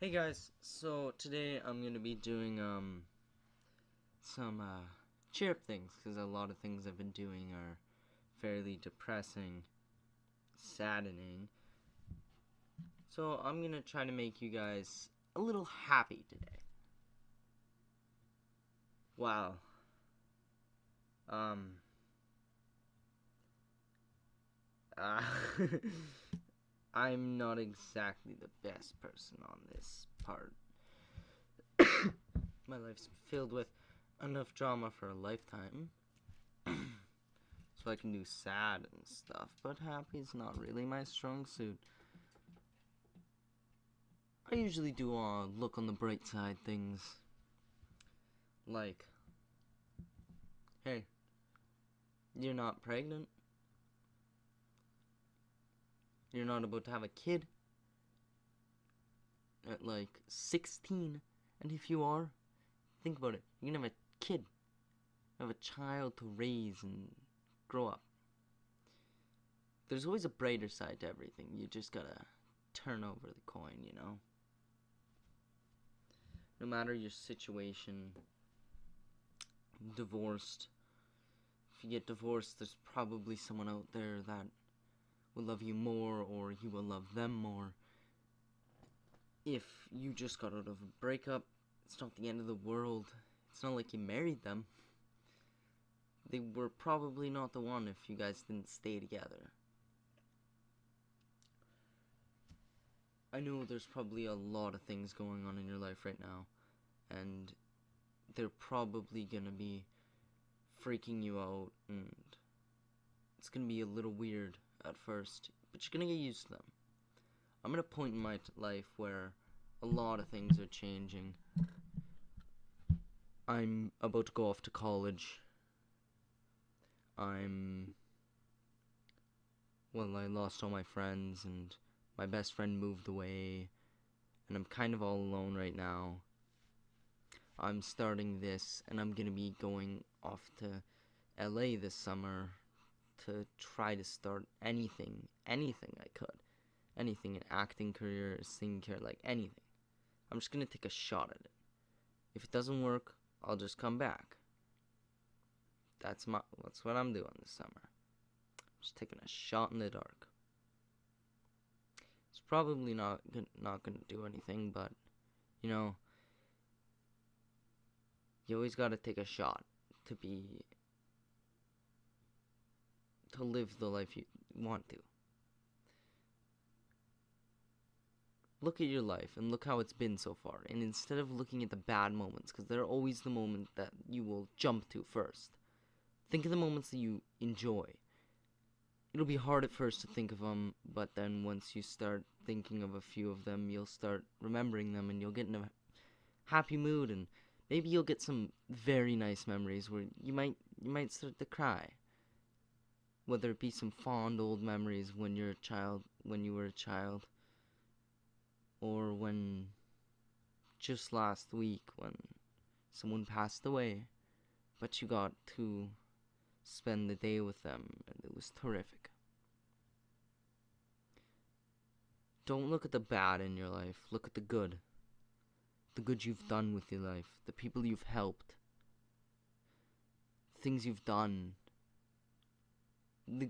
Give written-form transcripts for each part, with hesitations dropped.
Hey guys, so today I'm gonna be doing some cheer up things because a lot of things I've been doing are fairly depressing, saddening. So I'm gonna try to make you guys a little happy today. Wow. Um. Uh, I'm not exactly the best person on this part. My life's filled with enough drama for a lifetime. So I can do sad and stuff, but happy's not really my strong suit. I usually do look on the bright side things. Like, hey, you're not pregnant. You're not about to have a kid at like 16. And if you are, think about it. You're gonna have a kid, have a child to raise and grow up. There's always a brighter side to everything. You just gotta turn over the coin, you know? No matter your situation, divorced. If you get divorced, there's probably someone out there that will love you more, or you will love them more. If you just got out of a breakup, it's not the end of the world. It's not like you married them. They were probably not the one if you guys didn't stay together. I know there's probably a lot of things going on in your life right now, and they're probably gonna be freaking you out, and it's gonna be a little weird at first, but you're gonna get used to them. I'm at a point in my life where a lot of things are changing. I'm about to go off to college. I lost all my friends, and my best friend moved away, and I'm kind of all alone right now. I'm starting this, and I'm gonna be going off to LA this summer to try to start anything I could. Anything, an acting career, a singing career, like anything. I'm just gonna take a shot at it. If it doesn't work, I'll just come back. That's what I'm doing this summer. Just taking a shot in the dark. It's probably not gonna do anything, but you know, you always gotta take a shot to live the life you want to. Look at your life and look how it's been so far, and instead of looking at the bad moments, because they're always the moment that you will jump to first, think of the moments that you enjoy. It'll be hard at first to think of them, but then once you start thinking of a few of them, you'll start remembering them, and you'll get in a happy mood, and maybe you'll get some very nice memories where you might start to cry. Whether it be some fond old memories when you were a child, or when just last week when someone passed away, but you got to spend the day with them, and it was terrific. Don't look at the bad in your life, look at the good. The good you've done with your life, the people you've helped, things you've done.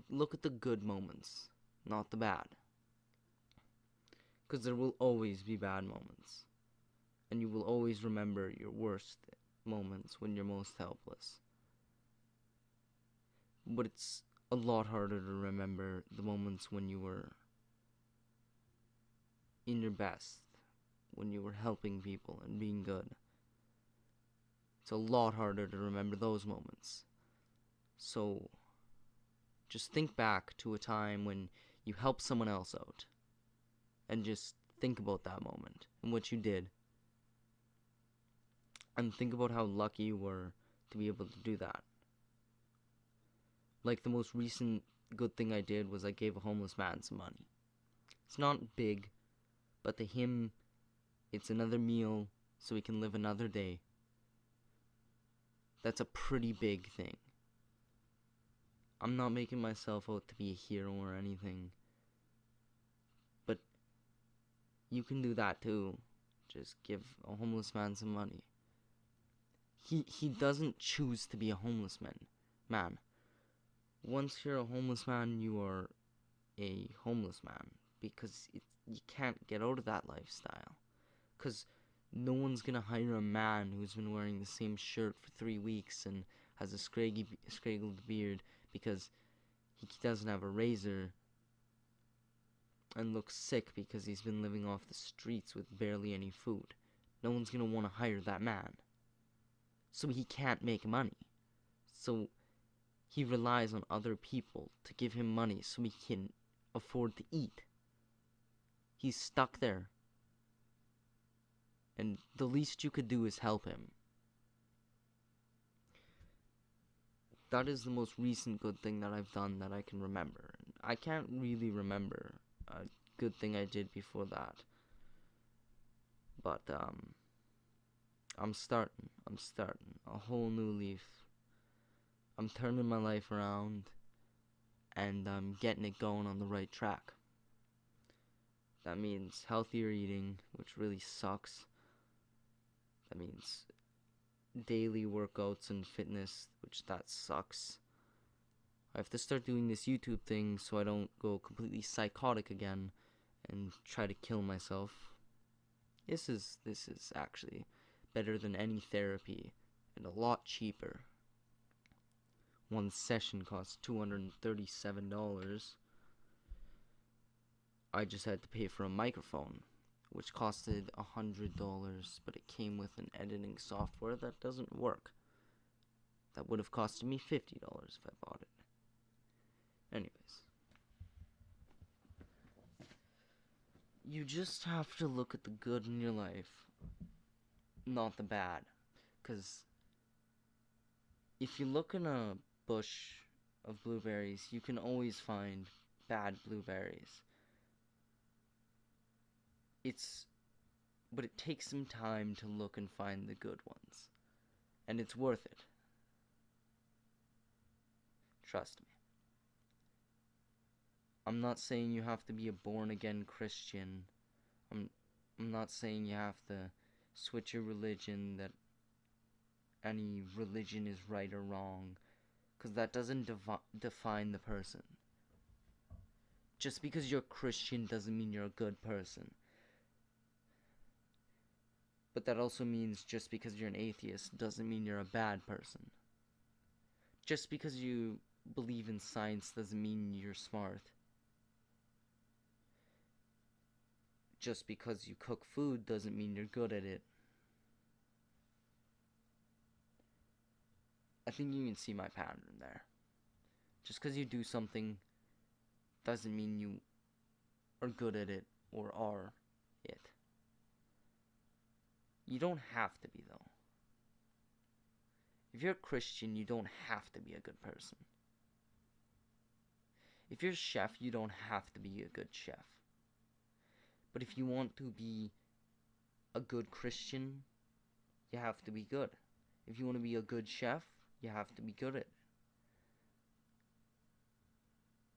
Look at the good moments, not the bad. Because there will always be bad moments. And you will always remember your worst moments when you're most helpless. But it's a lot harder to remember the moments when you were in your best, when you were helping people and being good. It's a lot harder to remember those moments. So just think back to a time when you helped someone else out, and just think about that moment and what you did. And think about how lucky you were to be able to do that. Like the most recent good thing I did was I gave a homeless man some money. It's not big, but to him, it's another meal so he can live another day. That's a pretty big thing. I'm not making myself out to be a hero or anything, but you can do that too. just give a homeless man some money. He doesn't choose to be a homeless man. Once you're a homeless man, you are a homeless man, because you can't get out of that lifestyle. Because no one's gonna hire a man who's been wearing the same shirt for 3 weeks and has a scraggled beard because he doesn't have a razor, and looks sick because he's been living off the streets with barely any food. No one's gonna want to hire that man. So he can't make money. So he relies on other people to give him money so he can afford to eat. He's stuck there. And the least you could do is help him. That is the most recent good thing that I've done that I can remember. I can't really remember a good thing I did before that. But, I'm starting a whole new leaf. I'm turning my life around, and I'm getting it going on the right track. That means healthier eating, which really sucks. That means daily workouts and fitness, which that sucks. I have to start doing this YouTube thing so I don't go completely psychotic again and try to kill myself. This is actually better than any therapy and a lot cheaper. One session costs $237. I just had to pay for a microphone, which costed $100, but it came with an editing software that doesn't work. That would have costed me $50 if I bought it. Anyways. You just have to look at the good in your life, not the bad. Because if you look in a bush of blueberries, you can always find bad blueberries. But it takes some time to look and find the good ones. And it's worth it. Trust me. I'm not saying you have to be a born-again Christian. I'm not saying you have to switch your religion, that any religion is right or wrong, because that doesn't define the person. Just because you're Christian doesn't mean you're a good person. But that also means just because you're an atheist doesn't mean you're a bad person. Just because you believe in science doesn't mean you're smart. Just because you cook food doesn't mean you're good at it. I think you can see my pattern there. Just because you do something doesn't mean you are good at it or are it. You don't have to be, though. If you're a Christian, you don't have to be a good person. If you're a chef, you don't have to be a good chef. But if you want to be a good Christian, you have to be good. If you want to be a good chef, you have to be good at it.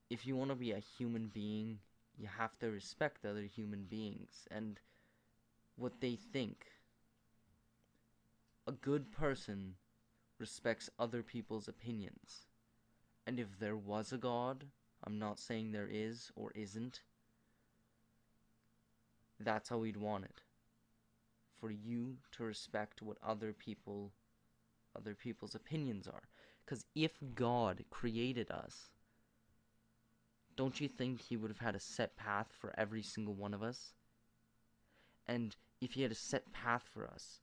If you want to be a human being, you have to respect other human beings and what they think. A good person respects other people's opinions. And if there was a God, I'm not saying there is or isn't, that's how we'd want it. For you to respect what other people's opinions are. Because if God created us, don't you think he would have had a set path for every single one of us? And if he had a set path for us,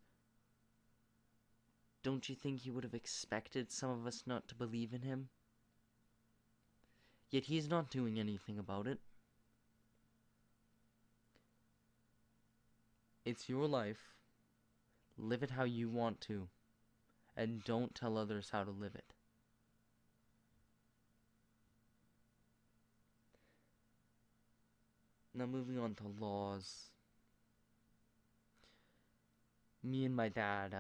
don't you think he would have expected some of us not to believe in him? Yet he's not doing anything about it. It's your life. Live it how you want to. And don't tell others how to live it. Now moving on to laws. Me and my dad,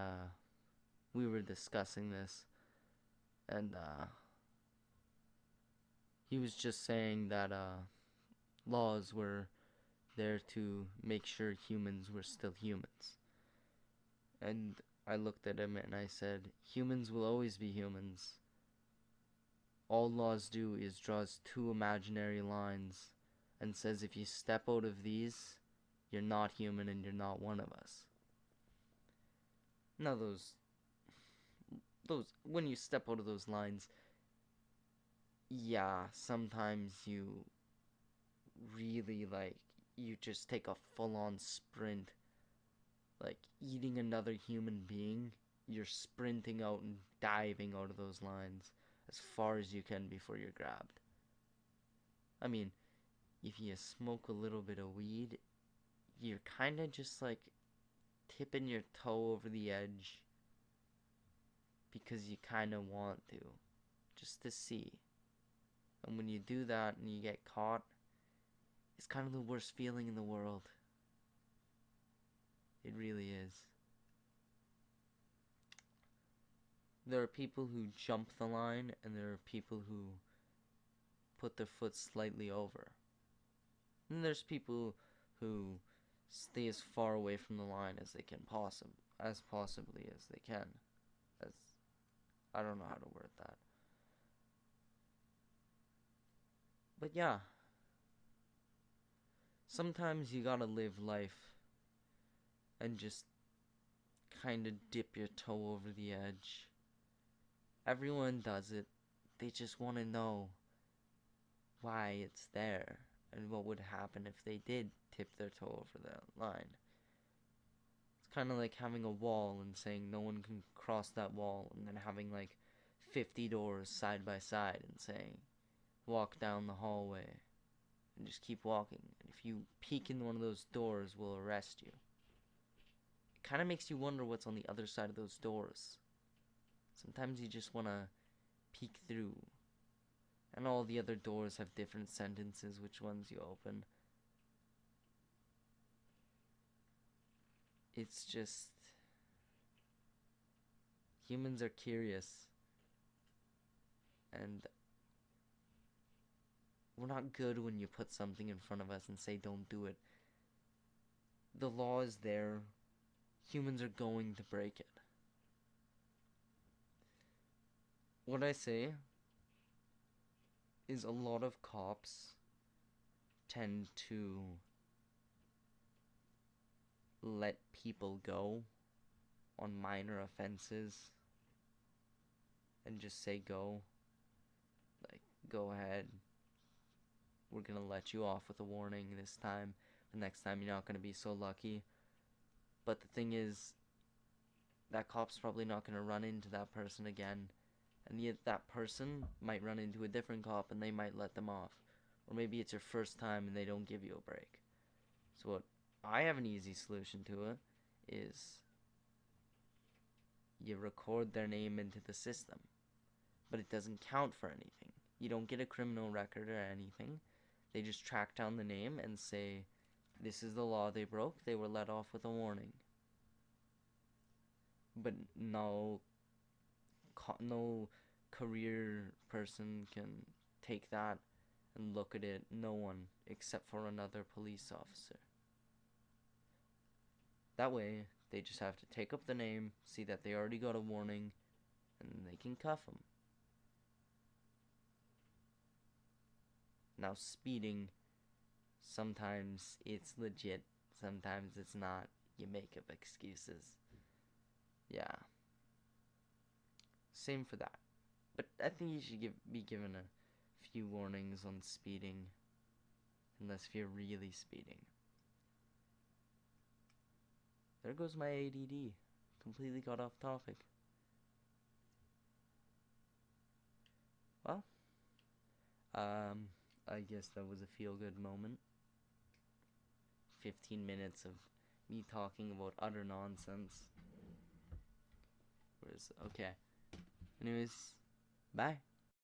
we were discussing this. And, he was just saying that, laws were there to make sure humans were still humans. And I looked at him and I said, humans will always be humans. All laws do is draws two imaginary lines and says if you step out of these, you're not human and you're not one of us. Now those when you step out of those lines, yeah, sometimes you really you just take a full-on sprint, like eating another human being. You're sprinting out and diving out of those lines as far as you can before you're grabbed. I mean, if you smoke a little bit of weed, you're kind of just like tipping your toe over the edge because you kind of want to, just to see. And when you do that and you get caught, it's kind of the worst feeling in the world. It really is. There are people who jump the line, and there are people who put their foot slightly over. And there's people who stay as far away from the line as they can possibly as they can. As I don't know how to word that. But yeah. Sometimes you gotta live life and just kind of dip your toe over the edge. Everyone does it. They just want to know why it's there and what would happen if they did tip their toe over that line. It's kind of like having a wall and saying no one can cross that wall, and then having like 50 doors side by side and saying walk down the hallway and just keep walking. And if you peek in one of those doors, we'll arrest you. It kind of makes you wonder what's on the other side of those doors. Sometimes you just want to peek through. And all the other doors have different sentences, which ones you open. It's just... humans are curious. And we're not good when you put something in front of us and say don't do it. The law is there. Humans are going to break it. What I say is a lot of cops tend to let people go on minor offenses and just say go. Like, go ahead. We're gonna let you off with a warning this time. The next time you're not gonna be so lucky. But the thing is, that cop's probably not gonna run into that person again. And yet that person might run into a different cop and they might let them off. Or maybe it's your first time and they don't give you a break. So what I have an easy solution to it is you record their name into the system. But it doesn't count for anything. You don't get a criminal record or anything. They just track down the name and say, this is the law they broke, they were let off with a warning. But no career person can take that and look at it. No one except for another police officer. That way, they just have to take up the name, see that they already got a warning, and they can cuff them. Now, speeding, sometimes it's legit, sometimes it's not. You make up excuses. Yeah. Same for that. But I think you should be given a few warnings on speeding, unless if you're really speeding. There goes my ADD. Completely got off topic. Well, I guess that was a feel-good moment. 15 minutes of me talking about utter nonsense. Okay. Anyways, bye.